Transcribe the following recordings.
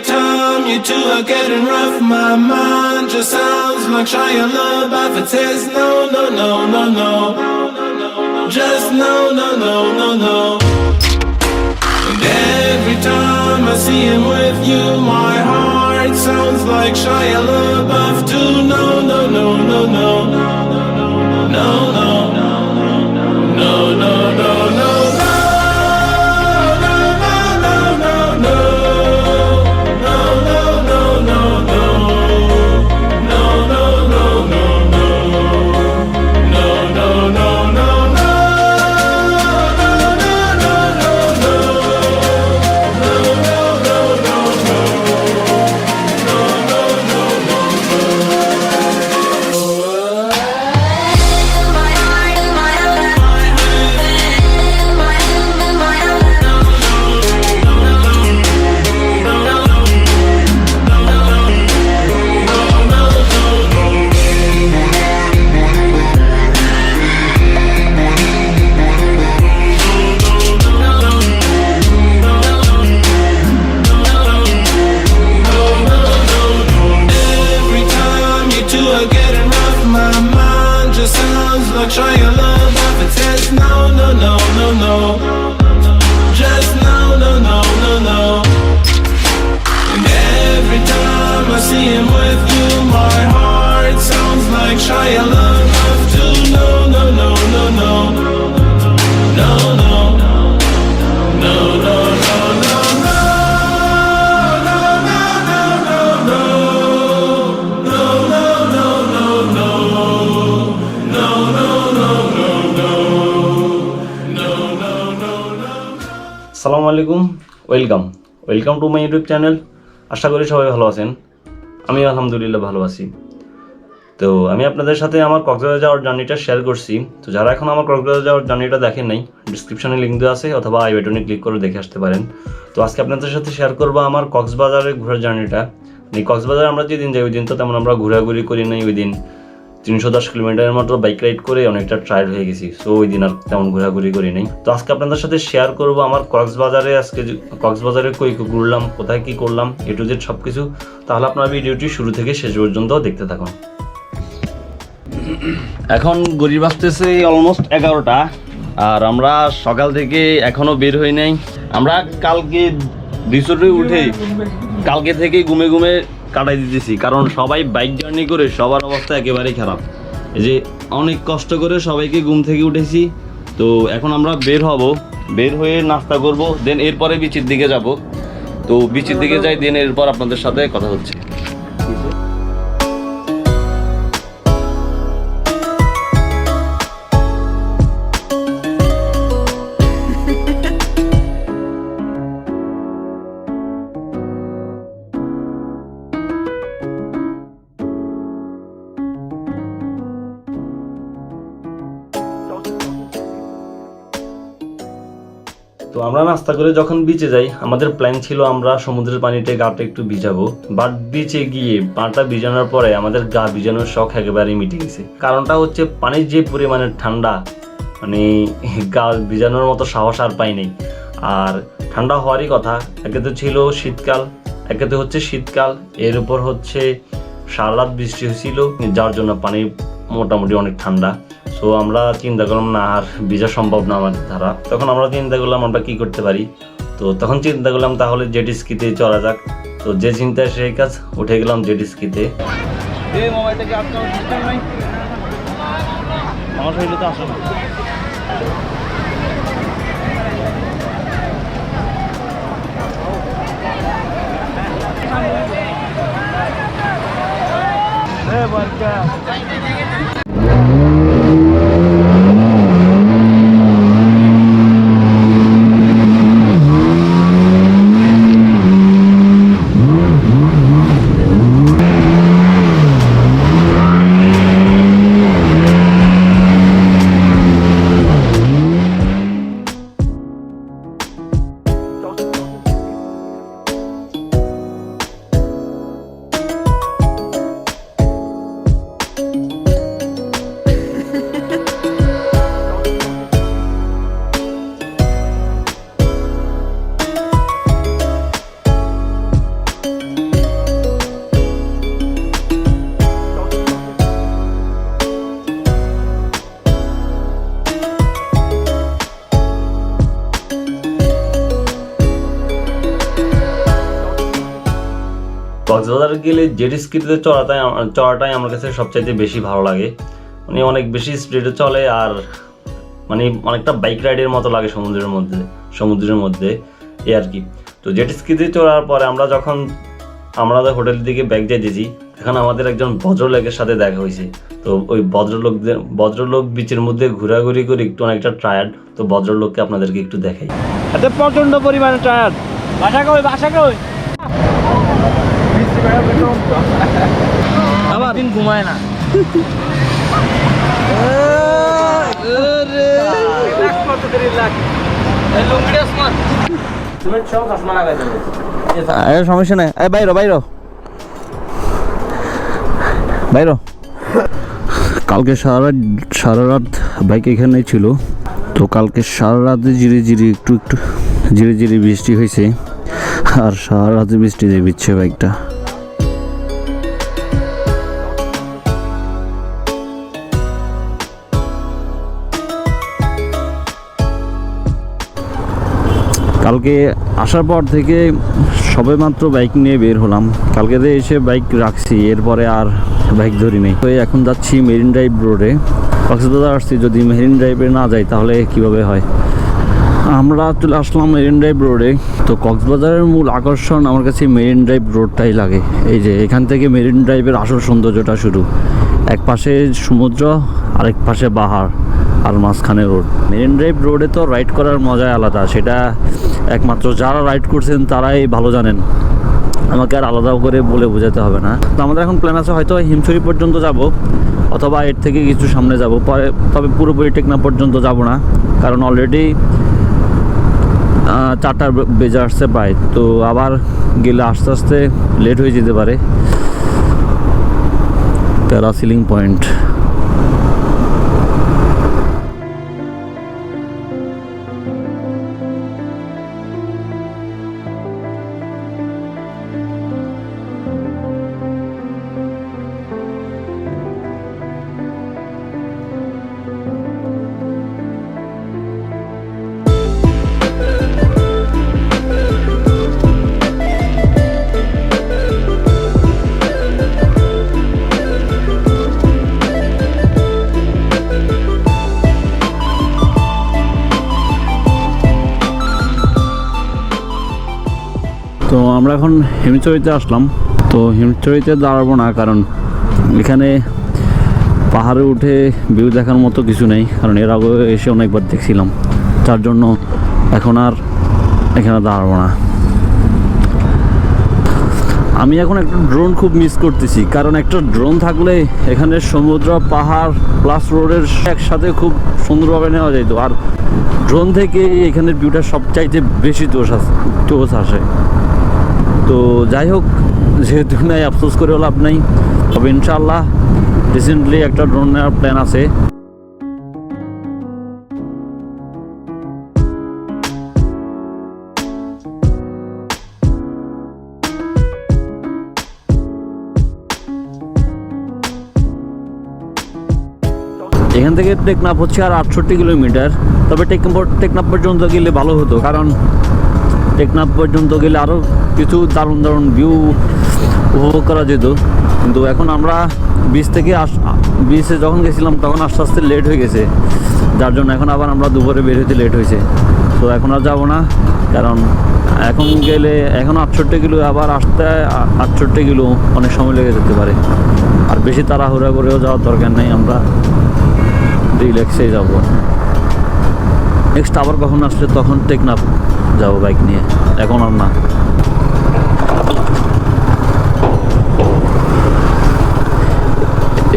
every time you two are getting rough, my mind just sounds like Shia LaBeouf. It says no, no, no, no, no, just no, no, no, no, no. And every time I see him with you, my heart sounds like Shia LaBeouf too. No, no, no, no, no, no, no, no, no, no, no, no. আসসালামু আলাইকুম, welcome to my YouTube channel. আশা করি সবাই ভালো আছেন। আমি আলহামদুলিল্লাহ ভালো আছি। তো আমি আপনাদের সাথে আমার কক্সবাজার যাওয়ার জার্নিটা শেয়ার করছি। তো যারা এখন আমার কক্সবাজার যাওয়ার জার্নিটা দেখেন নাই, ডিসক্রিপশনে লিঙ্ক দেওয়া আছে অথবা আই বাটনে ক্লিক করে দেখে আসতে পারেন। তো আজকে আপনাদের সাথে শেয়ার করবো আমার কক্সবাজারে ঘোরার জার্নিটা। এই কক্সবাজারে আমরা যেদিন যাই ওই দিন তো তেমন আমরা ঘোরাঘুরি করি নাই। ওই দিন 310 কিলোমিটারের মতো বাইক রাইড করে অনেকটা টায়ার্ড হয়ে গেছি। সো ওই দিন আর তেমন ঘোরাঘুরি করি নাই। তো আজকে আপনাদের সাথে শেয়ার করব আমার কক্সবাজারে কই ঘুরলাম, কোথায় কি করলাম, এ টু জেড সব কিছু। তাহলে আপনারা ভিডিওটি শুরু থেকে শেষ পর্যন্ত দেখতে থাকুন। এখন গড়ি বাজতেছে অলমোস্ট 11টা, আর আমরা সকাল থেকে এখনো বের হই নাই। আমরা কালকে রিসোর্টে উঠে কালকে থেকে ঘুমে কাটাই দিতেছি, কারণ সবাই বাইক জার্নি করে সবার অবস্থা একেবারেই খারাপ। এই যে অনেক কষ্ট করে সবাইকে ঘুম থেকে উঠেছি। তো এখন আমরা বের হয়ে নাস্তা করব, দেন এরপরে বিচের দিকে যাব। তো বিচের দিকে যাই, দেন এরপর আপনাদের সাথে কথা হচ্ছে। তো আমরা নাস্তা করে যখন বিচে যাই, আমাদের প্ল্যান ছিল আমরা সমুদ্রের পানিতে গাটা একটু ভিজাবো। বাট বিচে গিয়ে পাটা ভিজানোর পরে আমাদের গা ভিজানোর শখ একেবারেই মিটে গেছে। কারণটা হচ্ছে পানির যে পরিমাণে ঠান্ডা, মানে গা ভিজানোর মতো সাহস আর পাই নাই। আর ঠান্ডা হওয়ারই কথা, একে তো ছিল শীতকাল, এর উপর হচ্ছে সারা রাত বৃষ্টি হয়েছিল, যার জন্য পানি মোটামুটি অনেক ঠান্ডা। সো আমরা চিন্তা করলাম না আর ভিজা সম্ভব না আমাদের দ্বারা। তখন আমরা চিন্তা করলাম আমরা কি করতে পারি। তো তখন চিন্তা করলাম তাহলে জেট স্কিতে চলা যাক। তো যে চিন্তায় সেই কাজ, উঠে গেলাম জেট স্কিতে। আমার শরীরে তো আসে না। কক্সবাজার গেলে জেট স্কিতে চড়াটাই আমার কাছে সবচাইতে বেশি ভালো লাগে। মানে অনেক বেশি স্পিডে চলে আর মানে অনেকটা বাইক রাইডের মতো লাগে সমুদ্রের মধ্যে এই আর কি। তো জেট স্কিতে চড়ার পরে আমরা যখন আমাদের হোটেলের দিকে ব্যাগ যাইতেছি, এখন আমাদের একজন ভদ্রলোকের সাথে দেখা হয়েছে। তো ওই ভদ্রলোক বিচের মধ্যে ঘোরাঘুরি করে একটু অনেকটা টায়ার্ড। তো ভদ্রলোককে আপনাদেরকে একটু দেখাই। এত প্রচন্ড পরিমাণে টায়ার্ড। বাসা কই আমার দিন ঘুমায় না। সমস্যা নাই, বাইরো কালকে সারা রাত বাইক এখানেই ছিল। তো কালকে সারা রাতে ধীরে ধীরে বৃষ্টি হয়েছে আর সারা রাতে বৃষ্টিতে ভিজছে বাইকটা। কালকে আসার পর থেকে সবে মাত্র বাইক নিয়ে বের হলাম। কালকে এসে বাইক রাখছি, এরপরে আর বাইক ধরি নেই। তো এখন যাচ্ছি মেরিন ড্রাইভ রোডে। কক্সবাজার আসছি, যদি মেরিন ড্রাইভে না যাই তাহলে কিভাবে হয়। আমরা চলে আসলাম মেরিন ড্রাইভ রোডে। তো কক্সবাজারের মূল আকর্ষণ আমার কাছে মেরিন ড্রাইভ রোডটাই লাগে। এই যে এখান থেকে মেরিন ড্রাইভের আসল সৌন্দর্যটা শুরু। এক পাশে সমুদ্র, আরেক পাশে পাহাড়, আর মাঝখানে রোড। মেরিন ড্রাইভ রোডে তো রাইড করার মজাই আলাদা, সেটা একমাত্র যারা রাইড করছেন তারাই ভালো জানেন। আমাকে আর আলাদা করে বলে বোঝাতে হবে না। তো আমাদের এখন প্ল্যান আছে হয়তো হিমছড়ি পর্যন্ত যাব, অথবা এর থেকে কিছু সামনে যাব। তবে পুরোপুরি টেকনাফ পর্যন্ত যাব না, কারণ অলরেডি 4টা বেজে আসছে প্রায়। তো আবার গেলে আস্তে আস্তে লেট হয়ে যেতে পারে। Parasailing point. তো আমরা এখন হিমছড়িতে আসলাম। তো হিমছড়িতে দাঁড়াবো না, কারণ এখানে পাহাড়ে উঠে ভিউ দেখার মতো কিছু নেই, কারণ এর আগে এসে অনেকবার দেখছিলাম। তার জন্য এখন আর এখানে দাঁড়াবো না। আমি এখন একটা ড্রোন খুব মিস করতেছি, কারণ একটা ড্রোন থাকলে এখানে সমুদ্র, পাহাড় প্লাস রোডের একসাথে খুব সুন্দরভাবে নেওয়া যেত। আর ড্রোন থেকে এখানের ভিউটা সবচাইতে বেশি টোস আসে। তো যাই হোক, যেহেতু নাই আফসোস করে লাভ নাই। তবে ইনশাআল্লাহ রিসেন্টলি একটা ড্রোন নেওয়ার প্ল্যান আছে। এখান থেকে টেকনাফ হচ্ছে আর 68 কিলোমিটার। তবে টেকনাফ পর্যন্ত গেলে ভালো হতো, কারণ টেকনাফ পর্যন্ত গেলে আরও কিছু দারুণ দারুণ ভিউ উপভোগ করা যেত। কিন্তু এখন আমরা বিচে যখন গেছিলাম তখন আস্তে আস্তে লেট হয়ে গেছে, যার জন্য এখন আবার আমরা দুপুরে বের হইতে লেট হয়েছে। তো এখন আর যাবো না, কারণ এখন গেলে এখন 68 কিলো, আবার আসতে 68 কিলো অনেক সময় লেগে যেতে পারে। আর বেশি তাড়াহুড়া করেও যাওয়ার দরকার নেই, আমরা রিল্যাক্সে যাবো। নেক্সট আবার কখন আসলে তখন টেকনাফ যাবো বাইক নিয়ে, এখন আর না।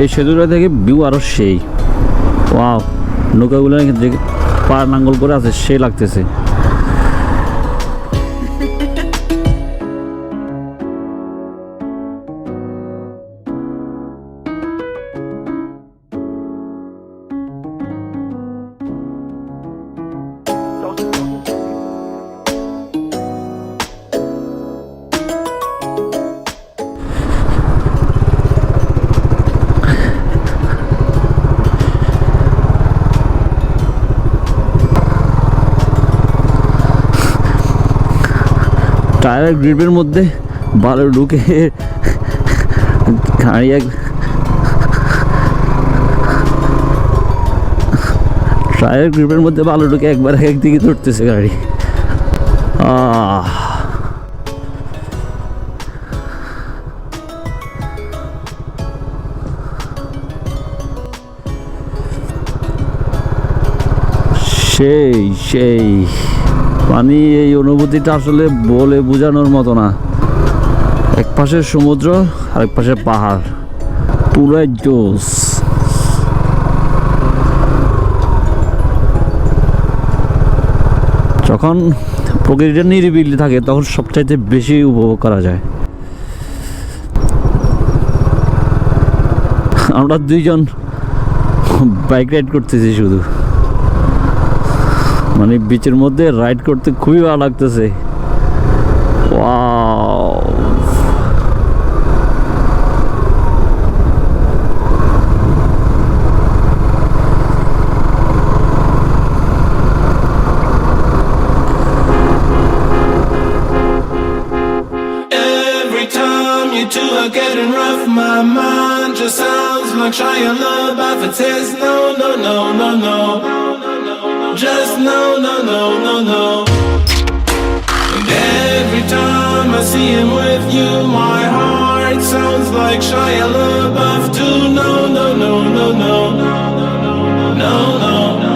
এই সেতুটা থেকে ভিউ আরও সেই। ওয়াও, নৌকাগুলো যে পা নাঙ্গল করে আছে সে লাগতেছে। টায়ারের গ্রিপের মধ্যে বালু ঢুকে গাড়ি টায়ার গ্রিপের মধ্যে বালু ঢুকে একবার একদিকে ধরতেছে গাড়ি। সেই সেই পানি, এই অনুভূতিটা আসলে বলে বোঝানোর মতো না। এক পাশে সমুদ্র আরেক পাশে পাহাড়, পুরো জোস। যখন প্রকৃতিটা নিরিবিলি থাকে তখন সবচাইতে বেশি উপভোগ করা যায়। আমরা দুইজন বাইক রাইড করতেছি শুধু, মানে বিচের মধ্যে রাইড করতে খুবই ভালো লাগতেছে। Wow, Every time you two are getting rough, my mind just sounds like Shia LaBeouf. It says no, no, no, no, no. Just no, no, no, no, no. And every time I see him with you, my heart sounds like Shia LaBeouf too. No, no, no, no, no. No, no, no,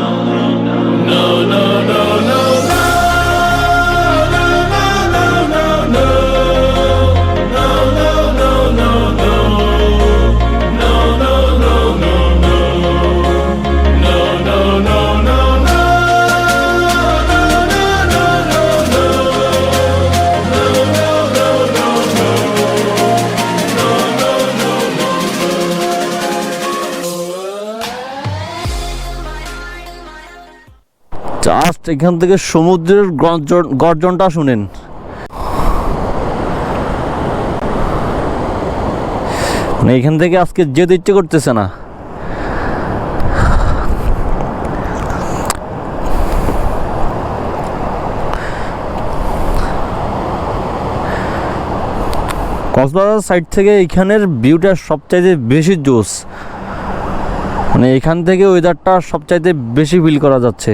no, no, no, no. Just এখান থেকে সমুদ্রের গর্জনটা শুনেন। মানে এখান থেকে আজকে যেতে ইচ্ছে করতেছে না। কক্সবাজার সাইড থেকে এখানের ভিউটা সবচাইতে বেশি জোস। মানে এখান থেকে ওয়েদারটা সবচাইতে বেশি ফিল করা যাচ্ছে।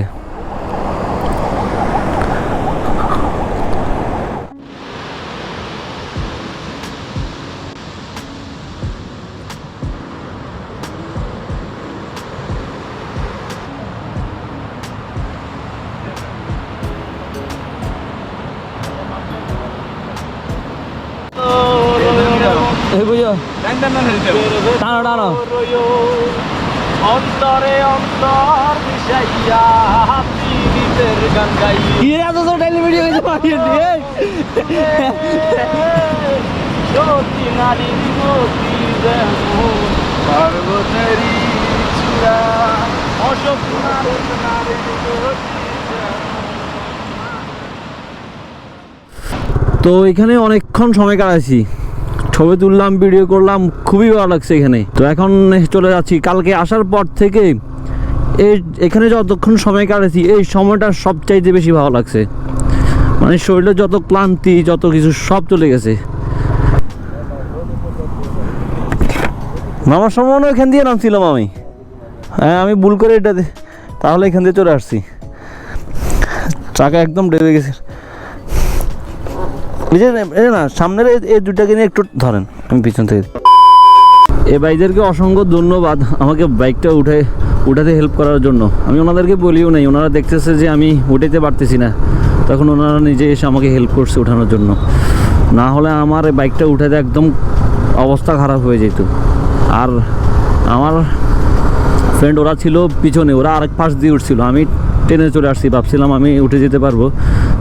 অন্তরে অন্তর মিশাইয়া পীড়িতের গান গাই সতী নারীর গতি যেমন পার্বতেরই চূড়া, অশোক নারীর গতি। তো এখানে অনেকক্ষণ সময় কাটাইছি, ছবি তুললাম, ভিডিও করলাম, খুবই ভালো লাগছে এখানে। তো এখন চলে যাচ্ছি। কালকে আসার পর থেকে এখানে যতক্ষণ সময় কাটাইছি এই সময়টা সবচাইতে বেশি ভালো লাগছে। মানে শরীরে যত ক্লান্তি যত কিছু সব চলে গেছে। নামার সময় এখান দিয়ে নামছিলাম আমি। হ্যাঁ, আমি ভুল করে এটাতে, তাহলে এখান দিয়ে চলে আসছি। চাকা একদম ডেবে গেছে। না, সামনের এই দুটাকে নিয়ে একটু ধরেন, আমি পিছন থেকে। এই ভাইদেরকে অসংখ্য ধন্যবাদ আমাকে বাইকটা উঠাতে হেল্প করার জন্য। আমি ওনাদেরকে বলিও নাই, ওনারা দেখতেছে যে আমি উঠাইতে পারতেছি না, তখন ওনারা নিজে এসে আমাকে হেল্প করছে উঠানোর জন্য। না হলে আমার এই বাইকটা উঠাতে একদম অবস্থা খারাপ হয়ে যেত। আর আমার ফ্রেন্ড ওরা ছিল পিছনে, ওরা আরেক পাশ দিয়ে উঠছিল। আমি ট্রেনে চলে আসছি, ভাবছিলাম আমি উঠে যেতে পারবো,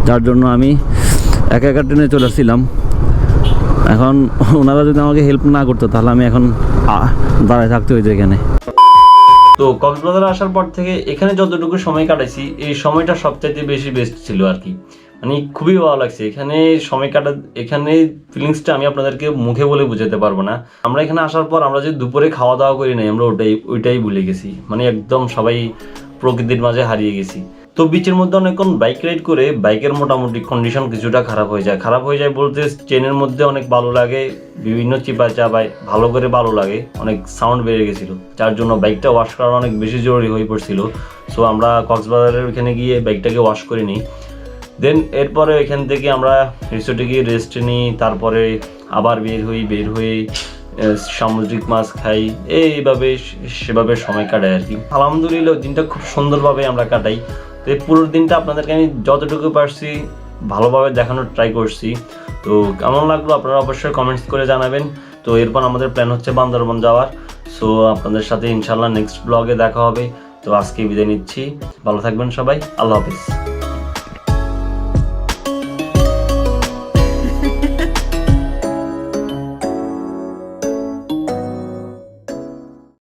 যার জন্য আমি একা একা ট্রেনে চলে আসছিলাম। এখন ওনারা যদি আমাকে হেল্প না করতো তাহলে আমি এখন দাঁড়ায় থাকতে হইতো এখানে। তো কক্সবাজার আসার পর থেকে এখানে যতটুকু সময় কাটাইছি এই সময়টা সবচাইতে বেশি বেস্ট ছিল আর কি। মানে খুবই ভালো লাগছে এখানে সময় এখানে ফিলিংসটা আমি আপনাদেরকে মুখে বলে বোঝাতে পারবো না। আমরা এখানে আসার পর আমরা যে দুপুরে খাওয়া দাওয়া করি নাই, আমরা ওইটাই ভুলে গেছি। মানে একদম সবাই প্রকৃতির মাঝে হারিয়ে গেছি। তো বিচের মধ্যে অনেকক্ষণ বাইক রাইড করে বাইকের মোটামুটি কন্ডিশন কিছুটা খারাপ হয়ে যায় বলতে ট্রেনের মধ্যে অনেক ভালো লাগে, বিভিন্ন চিপা চাপায় ভালো করে ভালো লাগে, অনেক সাউন্ড বেড়ে গেছিলো, যার জন্য বাইকটা ওয়াশ করা অনেক বেশি জরুরি হয়ে পড়ছিল। সো আমরা কক্সবাজারের ওখানে গিয়ে বাইকটাকে ওয়াশ করে নিই। দেন এরপরে এখান থেকে আমরা রিসোর্টে গিয়ে রেস্ট নিই, তারপরে আবার বের হয়ে সামুদ্রিক মাছ খাই, এইভাবে সেভাবে সময় কাটাই আর কি। আলহামদুলিল্লাহ দিনটা খুব সুন্দরভাবে আমরা কাটাই। তো এই পুরো দিনটা আপনাদেরকে আমি যতটুকু পারছি ভালোভাবে দেখানোর ট্রাই করছি। তো কেমন লাগলো আপনারা অবশ্যই কমেন্টস করে জানাবেন। তো এরপর আমাদের প্ল্যান হচ্ছে বান্দরবন যাওয়ার। সো আপনাদের সাথে ইনশাল্লাহ নেক্সট ব্লগে দেখা হবে। তো আজকে বিদায় নিচ্ছি, ভালো থাকবেন সবাই, আল্লাহ হাফিজ।